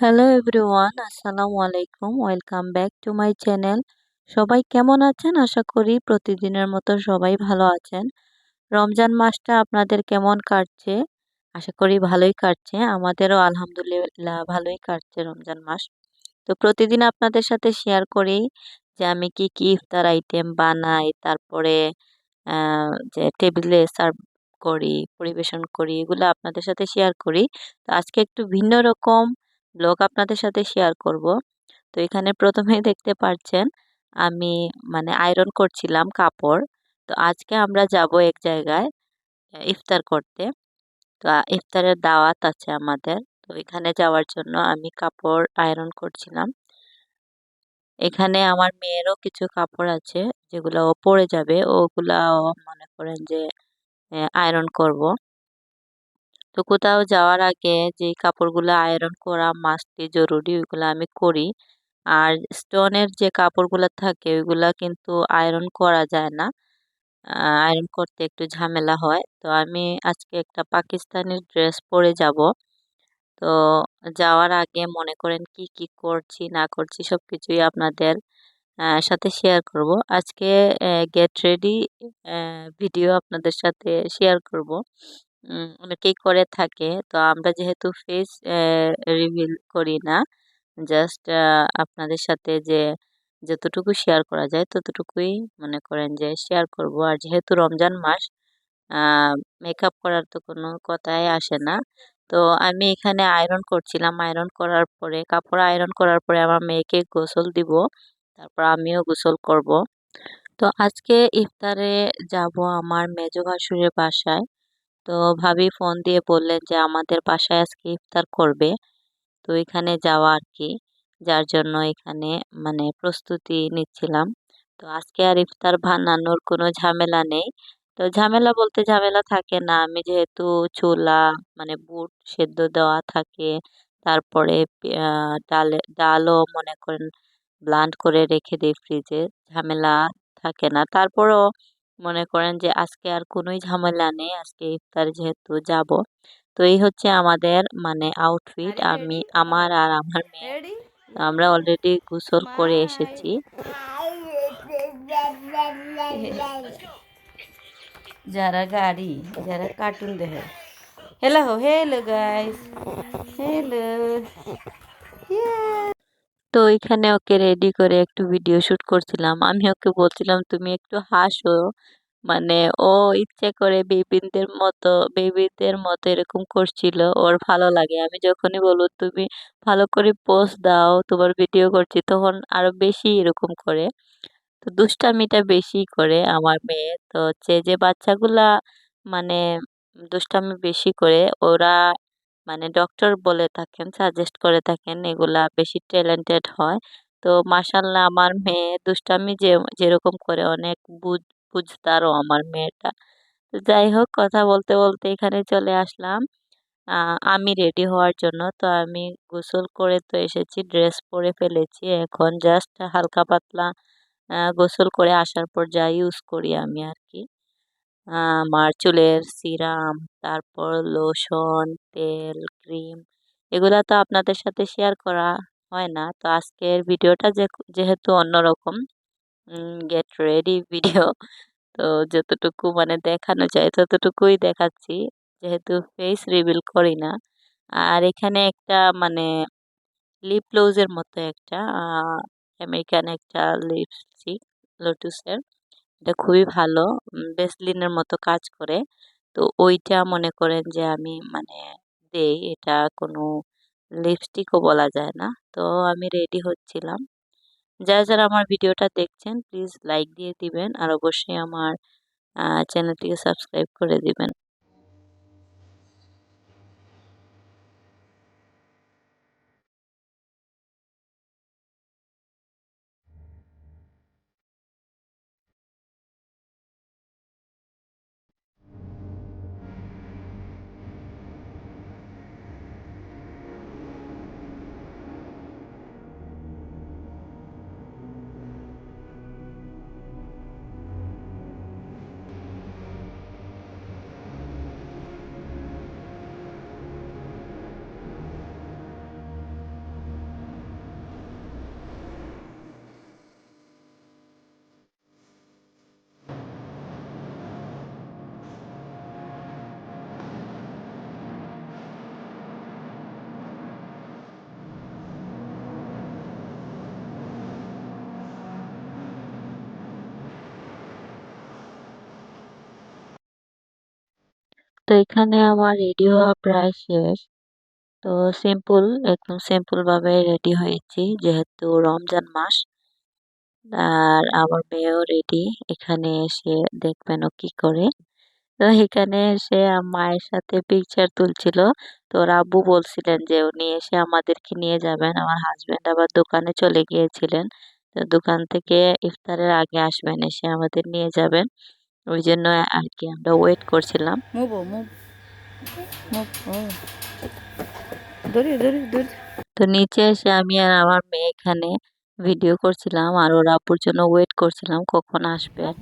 Hello everyone, আসসালামু আলাইকুম। Welcome back to my channel. সবাই কেমন আছেন? আশা করি প্রতিদিনের মতো সবাই ভালো আছেন। রমজান মাসটা আপনাদের কেমন কাটছে? আশা করি ভালোই কাটছে। আমাদেরও আলহামদুলিল্লাহ ভালোই কাটছে রমজান মাস। তো প্রতিদিন আপনাদের সাথে শেয়ার করি যে আমি কি কি ইফতার আইটেম বানাই, তারপরে যে টেবিলে সার্ভ করি, পরিবেশন করি, এগুলো আপনাদের সাথে শেয়ার করি। তো আজকে একটু ভিন্ন রকম ব্লগ আপনাদের সাথে শেয়ার করব। তো এখানে প্রথমেই দেখতে পাচ্ছেন আমি আয়রন করছিলাম কাপড়। তো আজকে আমরা যাব এক জায়গায় ইফতার করতে। তো ইফতারের দাওয়াত আছে আমাদের। তো এখানে যাওয়ার জন্য আমি কাপড় আয়রন করছিলাম। এখানে আমার মেয়েরও কিছু কাপড় আছে যেগুলো ও পরে যাবে, ওগুলাও মনে করেন যে আয়রন করব। তো কোথাও যাওয়ার আগে যে কাপড়গুলো আয়রন করা মাস্টলি জরুরি ওইগুলো আমি করি। আর স্টোনের যে কাপড়গুলো থাকে ওইগুলা কিন্তু আয়রন করা যায় না। আয়রন করতে একটু ঝামেলা হয়। তো আমি আজকে একটা পাকিস্তানি ড্রেস পরে যাব। তো যাওয়ার আগে মনে করেন কি কি করছি না করছি সবকিছুই আপনাদের সাথে শেয়ার করব। আজকে গেট রেডি ভিডিও আপনাদের সাথে শেয়ার করব। অনেকেই করে থাকে, তো আমরা যেহেতু ফেস রিভিল করি না, জাস্ট আপনাদের সাথে যে যতটুকু শেয়ার করা যায় ততটুকুই মনে করেন যে শেয়ার করব। আর যেহেতু রমজান মাস, মেকআপ করার তো কোনো কথাই আসে না। তো আমি এখানে আয়রন করছিলাম। আয়রন করার পরে কাপড় আয়রন করার পরে আমার মেয়েকে গোসল দিব, তারপর আমিও গোসল করব। তো আজকে ইফতারে যাব আমার মেজো ভাসুরের বাসায়। তো ভাবি ফোন দিয়ে বললেন যে আমাদের বাসায় আজকে ইফতার করবে। তো এখানে যাওয়া আর কি, যার জন্য এখানে প্রস্তুতি নিচ্ছিলাম। তো আজকে আর ইফতার বানানোর কোনো ঝামেলা নেই। তো ঝামেলা বলতে ঝামেলা থাকে না, আমি যেহেতু চুলা বুট সেদ্ধ দেওয়া থাকে, তারপরে ডালও মনে করেন ব্লান্ড করে রেখে দিই ফ্রিজে, ঝামেলা থাকে না। তারপরও মনে করেন যে আজকে আর কোনোই ঝামেলা নেই, আজকে ইফতার যেহেতু যাব। তো এই হচ্ছে আমাদের আউটফিট, Are you আমি ready? আমার আর আমার মেয়ে। Ready? আমরা অলরেডি গোসল করে এসেছি। Smile. যারা গাড়ি যারা কার্টুন দেখে হ্যালো হ্যালো গাইস হ্যালো তো এখানে ওকে রেডি করে একটু ভিডিও শুট করছিলাম। আমি ওকে বলছিলাম তুমি একটু হাসো, মানে ও ইচ্ছে করে বেবিদের মতো এরকম করছিল, ওর ভালো লাগে। আমি যখনই বলবো তুমি ভালো করে পোজ দাও, তোমার ভিডিও করছি, তখন আরো বেশি এরকম করে। তো দুষ্টামিটা বেশি করে আমার মেয়ে। তো হচ্ছে যে বাচ্চাগুলা মানে দুষ্টামি বেশি করে, ওরা ডক্টর বলে থাকেন, সাজেস্ট করে থাকেন এগুলা বেশি ট্যালেন্টেড হয়। তো মাশাল্লাহ আমার মেয়ে দুষ্টামি যেরকম করে অনেক বুঝতারও আমার মেয়েটা। তো যাই হোক, কথা বলতে বলতে এখানে চলে আসলাম আমি রেডি হওয়ার জন্য। তো আমি গোসল করে তো এসেছি, ড্রেস পরে ফেলেছি, এখন জাস্ট হালকা পাতলা গোসল করে আসার পর যা ইউজ করি আমি আর কি, আমার চুলের সিরাম, তারপর লোশন, তেল, ক্রিম, এগুলা তো আপনাদের সাথে শেয়ার করা হয় না। তো আজকের ভিডিওটা যেহেতু অন্যরকম, গেট রেডি ভিডিও, তো যতটুকু দেখানো যায় ততটুকুই দেখাচ্ছি, যেহেতু ফেস রিভিল করি না। আর এখানে একটা লিপ গ্লোজের মতো একটা আমেরিকান একটা লিপস্টিক, লোটুসের, এটা খুবই ভালো, ভেসলিনের মতো কাজ করে। তো ওইটা মনে করেন যে আমি দেই, এটা কোনো লিপস্টিকও বলা যায় না। তো আমি রেডি হচ্ছিলাম। যারা যারা আমার ভিডিওটা দেখছেন প্লিজ লাইক দিয়ে দিবেন, আর অবশ্যই আমার চ্যানেলটিকে সাবস্ক্রাইব করে দিবেন। তো এখানে আমার রেডি হওয়া প্রায় শেষ। তো সিম্পল, একদম সিম্পল ভাবে রেডি হয়েছি যেহেতু রমজান মাস। আর আমার মেয়েও রেডি। এখানে এসে দেখবেন ও কি করে। তো এখানে এসে মায়ের সাথে পিকচার তুলছিল। তো ওর আব্বু বলছিলেন যে উনি এসে আমাদেরকে নিয়ে যাবেন। আমার হাজবেন্ড আবার দোকানে চলে গিয়েছিলেন। তো দোকান থেকে ইফতারের আগে আসবেন, এসে আমাদের নিয়ে যাবেন। ওই জন্য আর কি আমরা ওয়েট করছিলাম। মুভ মুভ মুভ ও দৌড়ি দৌড়ি দৌড়ি। তো নিচে এসে আমি আর আমার মেয়ে এখানে ভিডিও করছিলাম আর ওর আব্বুর জন্য ওয়েট করছিলাম কখন আসবেন।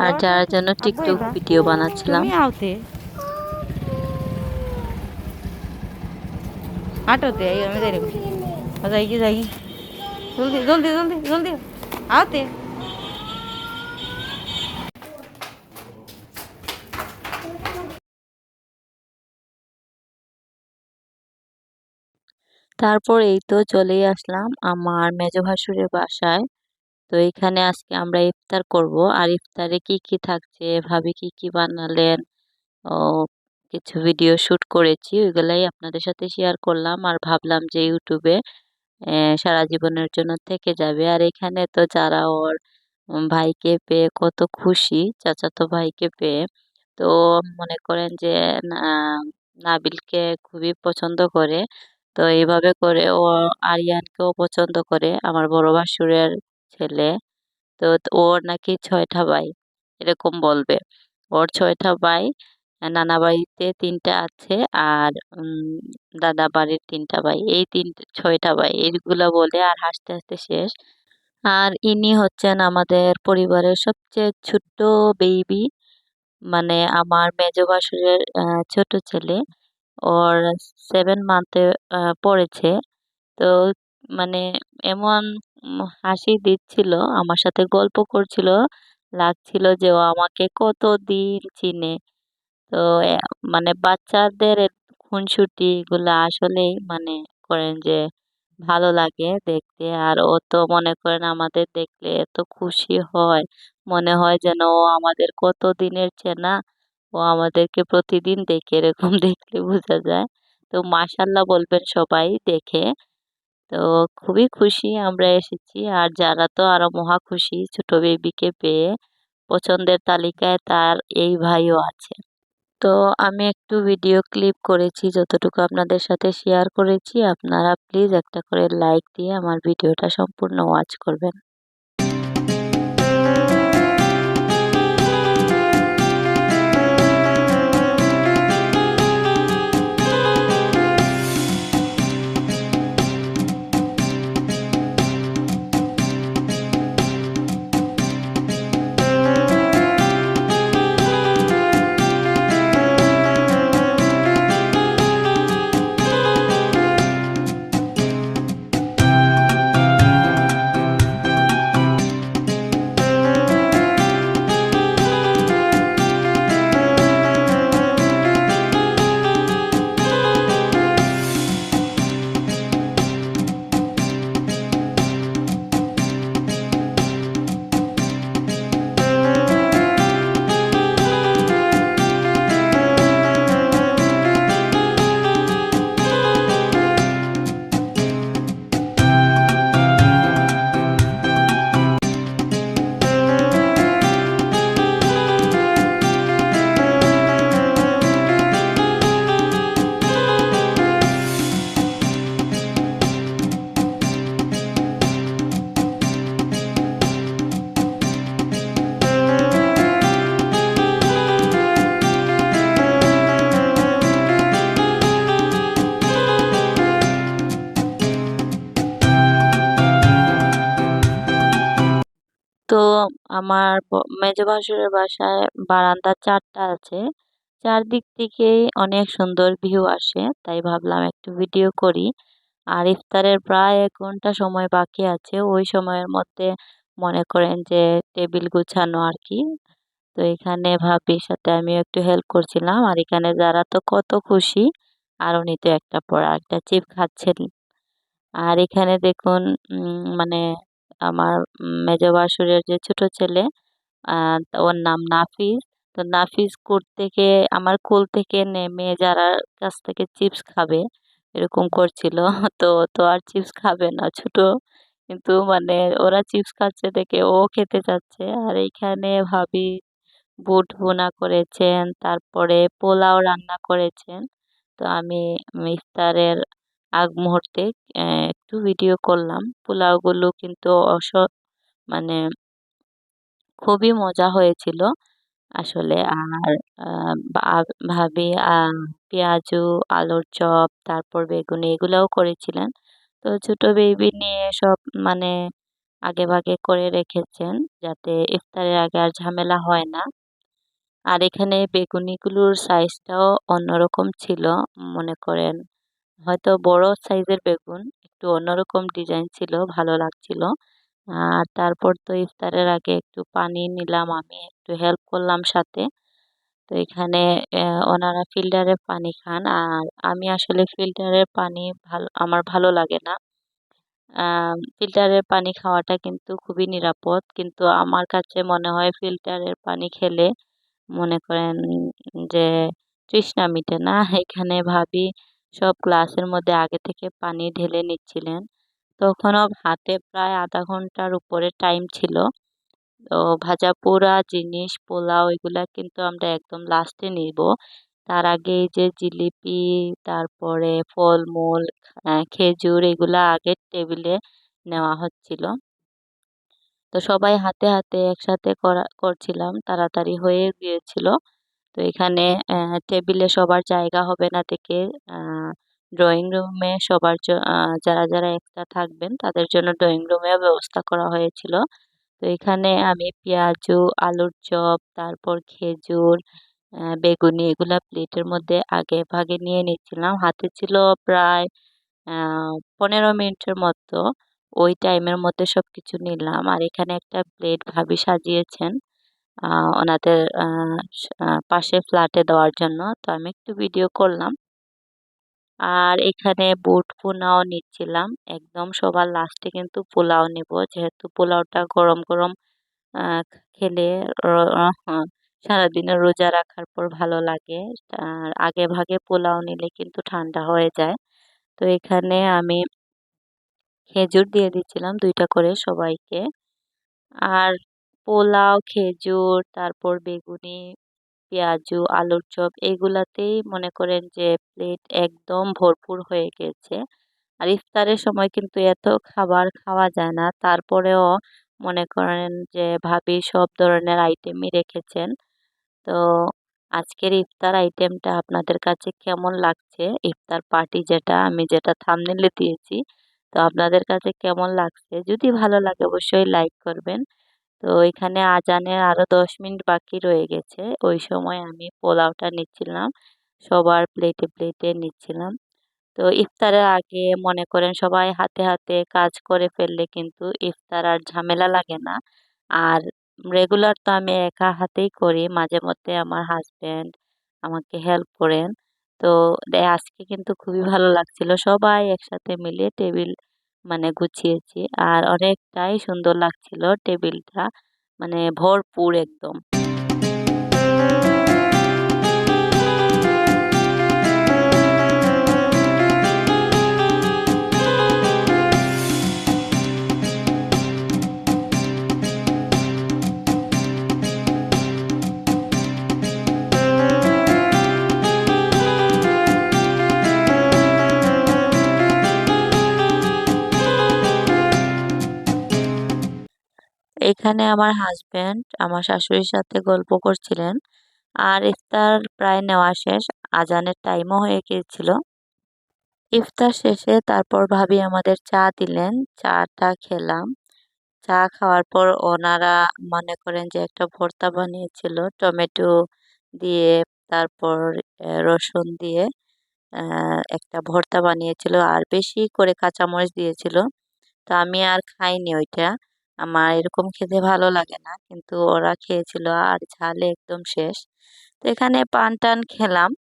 আর যার জন্য আব্বু টিকটক এবা ভিডিও বানাচ্ছিলাম। তুমি আওতে আটোতে আমি যাই যাই যাই জলদি জলদি জলদি জলদি আওতে। তারপর এই তো চলেই আসলাম আমার মেজো ভাসুরের বাসায়। তো এখানে আজকে আমরা ইফতার করব। আর ইফতারে কি কি থাকছে, ভাবি কি কি বানালেন, ও কিছু ভিডিও শুট করেছি, ওইগুলাই আপনাদের সাথে শেয়ার করলাম। আর ভাবলাম যে ইউটিউবে সারা জীবনের জন্য থেকে যাবে। আর এখানে তো যারা ওর ভাইকে পেয়ে কত খুশি, চাচাতো ভাইকে পেয়ে। তো মনে করেন যে না, নাবিলকে খুবই পছন্দ করে। তো এইভাবে করে ও আরিয়ানকেও পছন্দ করে, আমার বড় ভাসুরের ছেলে। তো ওর নাকি 6টা ভাই, এরকম বলবে। ওর 6টা ভাই, নানা বাড়িতে 3টা আছে, আর দাদা বাড়ির 3টা ভাই, এই 6টা ভাই এইগুলা বলে আর হাসতে হাসতে শেষ। আর ইনি হচ্ছেন আমাদের পরিবারের সবচেয়ে ছোট্ট বেবি, মানে আমার মেজো ভাসুরের ছোট ছেলে। ওর 7 মান্থে পড়েছে। তো মানে এমন হাসি দিচ্ছিল, আমার সাথে গল্প করছিল, লাগছিল যে ও আমাকে কতদিন চিনে। তো এ মানে বাচ্চাদের খুনসুটি গুলা আসলেই মানে করেন যে ভালো লাগে দেখতে। আর ও তো মনে করেন আমাদের দেখলে এত খুশি হয়, মনে হয় যেন ও আমাদের কত দিনের চেনা। ও আমাদেরকে প্রতিদিন দেখে, এরকম দেখলে বোঝা যায়। তো মাশাআল্লাহ বলবেন সবাই দেখে। তো খুবই খুশি আমরা এসেছি। আর যারা তো আরো মহা খুশি ছোট বেবিকে পেয়ে। পছন্দের তালিকায় তার এই ভাইও আছে। তো আমি একটু ভিডিও ক্লিপ করেছি, যতটুকু আপনাদের সাথে শেয়ার করেছি। আপনারা প্লিজ একটা করে লাইক দিয়ে আমার ভিডিওটা সম্পূর্ণ ওয়াচ করবেন। তো আমার মেজো ভাসুরের বাসায় বারান্দা 4টা আছে। চারদিক থেকেই অনেক সুন্দর ভিউ আসে, তাই ভাবলাম একটু ভিডিও করি। আর ইফতারের প্রায় 1 ঘন্টা সময় বাকি আছে, ওই সময়ের মধ্যে মনে করেন যে টেবিল গুছানো আর কি। তো এখানে ভাবির সাথে আমিও একটু হেল্প করছিলাম। আর এখানে যারা তো কত খুশি, আর উনি তো একটা পর একটা চিপ খাচ্ছেন। আর এখানে দেখুন মানে আমার মেজো ভাসুরের যে ছোট ছেলে, ওর নাম নাফিস। তো নাফিস কোর্ট থেকে আমার কোল থেকে নেমে যারা কাছ থেকে চিপস খাবে এরকম করছিল। তো তো আর চিপস খাবে না ছোট, কিন্তু মানে ওরা চিপস খাচ্ছে দেখে ও খেতে চাচ্ছে। আর এইখানে ভাবি বুট ভুনা করেছেন, তারপরে পোলাও রান্না করেছেন। তো আমি ইফতারের আগ মুহূর্তে একটু ভিডিও করলাম। পোলাওগুলো কিন্তু মানে খুবই মজা হয়েছিল আসলে। আর ভাবি পেঁয়াজু, আলুর চপ, তারপর বেগুনি এগুলাও করেছিলেন। তো ছোট বেবি নিয়ে সব মানে আগেভাগে করে রেখেছেন যাতে ইফতারের আগে আর ঝামেলা হয় না। আর এখানে বেগুনিগুলোর সাইজটাও অন্যরকম ছিল। মনে করেন হয়তো বড় সাইজের বেগুন, একটু অন্যরকম ডিজাইন ছিল, ভালো লাগছিল। আর তারপর তো ইফতারের আগে একটু পানি নিলাম, আমি একটু হেল্প করলাম সাথে। তো এখানে ওনারা ফিল্টারের পানি খান, আর আমি আসলে ফিল্টারের পানি আমার ভালো লাগে না। ফিল্টারের পানি খাওয়াটা কিন্তু খুবই নিরাপদ, কিন্তু আমার কাছে মনে হয় ফিল্টারের পানি খেলে মনে করেন যে তৃষ্ণা মিটে না। এখানে ভাবি সব গ্লাসের মধ্যে আগে থেকে পানি ঢেলে নিচ্ছিলেন। তখনও হাতে প্রায় আধা ঘন্টার উপরে টাইম ছিল। তো ভাজা পোড়া জিনিস, পোলাও এগুলা কিন্তু আমরা একদম লাস্টে নিব। তার আগে এই যে জিলিপি, তারপরে ফলমূল, খেজুর এগুলা আগে টেবিলে নেওয়া হচ্ছিল। তো সবাই হাতে হাতে একসাথে করছিলাম, তাড়াতাড়ি হয়ে গিয়েছিল। তো এখানে টেবিলে সবার জায়গা হবে না দেখে ড্রয়িং রুমে যারা যারা এক্সট্রা থাকবেন তাদের জন্য ড্রয়িং রুমেও ব্যবস্থা করা হয়েছিল। তো এখানে আমি পেঁয়াজু, আলুর চপ, তারপর খেজুর, বেগুনি এগুলা প্লেটের মধ্যে আগে ভাগে নিয়ে নিচ্ছিলাম। হাতে ছিল প্রায় 15 মিনিটের মতো। ওই টাইমের মধ্যে সবকিছু নিলাম। আর এখানে একটা প্লেট ভাবি সাজিয়েছেন ওনাদের পাশে ফ্ল্যাটে দেওয়ার জন্য। তো আমি একটু ভিডিও করলাম। আর এখানে বুট ভুনাও নিচ্ছিলাম। একদম সবার লাস্টে কিন্তু পোলাও নিব, যেহেতু পোলাওটা গরম গরম আহ খেলে সারাদিনের রোজা রাখার পর ভালো লাগে। আর আগে ভাগে পোলাও নিলে কিন্তু ঠান্ডা হয়ে যায়। তো এখানে আমি খেজুর দিয়ে দিচ্ছিলাম 2টা করে সবাইকে। আর পোলাও, খেজুর, তারপর বেগুনি, পেঁয়াজু, আলুর চপ এগুলাতেই মনে করেন যে প্লেট একদম ভরপুর হয়ে গেছে। আর ইফতারের সময় কিন্তু এত খাবার খাওয়া যায় না, তারপরেও মনে করেন যে ভাবি সব ধরনের আইটেমই রেখেছেন। তো আজকের ইফতার আইটেমটা আপনাদের কাছে কেমন লাগছে? ইফতার পার্টি যেটা থাম্বনেইলে দিয়েছি। তো আপনাদের কাছে কেমন লাগছে? যদি ভালো লাগে অবশ্যই লাইক করবেন। তো এখানে আজানের আরো 10 মিনিট বাকি রয়ে গেছে। ওই সময় আমি পোলাওটা নিচ্ছিলাম। সবার প্লেটে প্লেটে নিচ্ছিলাম। তো ইফতারের আগে মনে করেন সবাই হাতে হাতে কাজ করে ফেললে কিন্তু ইফতার আর ঝামেলা লাগে না। আর রেগুলার তো আমি একা হাতেই করি, মাঝে মধ্যে আমার হাজবেন্ড আমাকে হেল্প করেন। তো আজকে কিন্তু খুবই ভালো লাগছিল, সবাই একসাথে মিলে টেবিল মানে গুছিয়েছি। আর অনেকটাই সুন্দর লাগছিল টেবিলটা, মানে ভরপুর একদম। এখানে আমার হাজবেন্ড আমার শাশুড়ির সাথে গল্প করছিলেন। আর ইফতার প্রায় নেওয়া শেষ, আজানের টাইমও হয়ে গিয়েছিল। ইফতার শেষে তারপর ভাবি আমাদের চা দিলেন, চাটা খেলাম। চা খাওয়ার পর ওনারা মনে করেন যে একটা ভর্তা বানিয়েছিল টমেটো দিয়ে, তারপর রসুন দিয়ে একটা ভর্তা বানিয়েছিল, আর বেশি করে কাঁচামরিচ দিয়েছিল। তো আমি আর খাইনি ওইটা, আমার এরকম খেতে ভালো লাগে না, কিন্তু ওরা খেয়েছিল আর ঝালে একদম শেষ। তো এখানে পান টান খেলাম।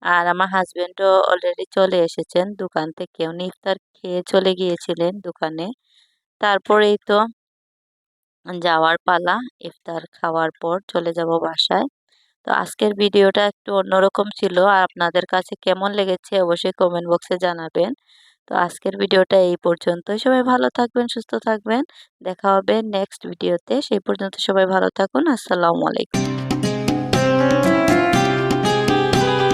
আর আমার হাজবেন্ডও অলরেডি চলে এসেছেন দোকান থেকে, উনি ইফতার খেয়ে চলে গিয়েছিলেন দোকানে। তারপরেই তো যাওয়ার পালা, ইফতার খাওয়ার পর চলে যাব বাসায়। তো আজকের ভিডিওটা একটু অন্যরকম ছিল, আর আপনাদের কাছে কেমন লেগেছে অবশ্যই কমেন্ট বক্সে জানাবেন। তো আজকের ভিডিওটা এই পর্যন্তই। সবাই ভালো থাকবেন, সুস্থ থাকবেন। দেখা হবে নেক্সট ভিডিওতে। সেই পর্যন্ত সবাই ভালো থাকুন। আসসালামু আলাইকুম।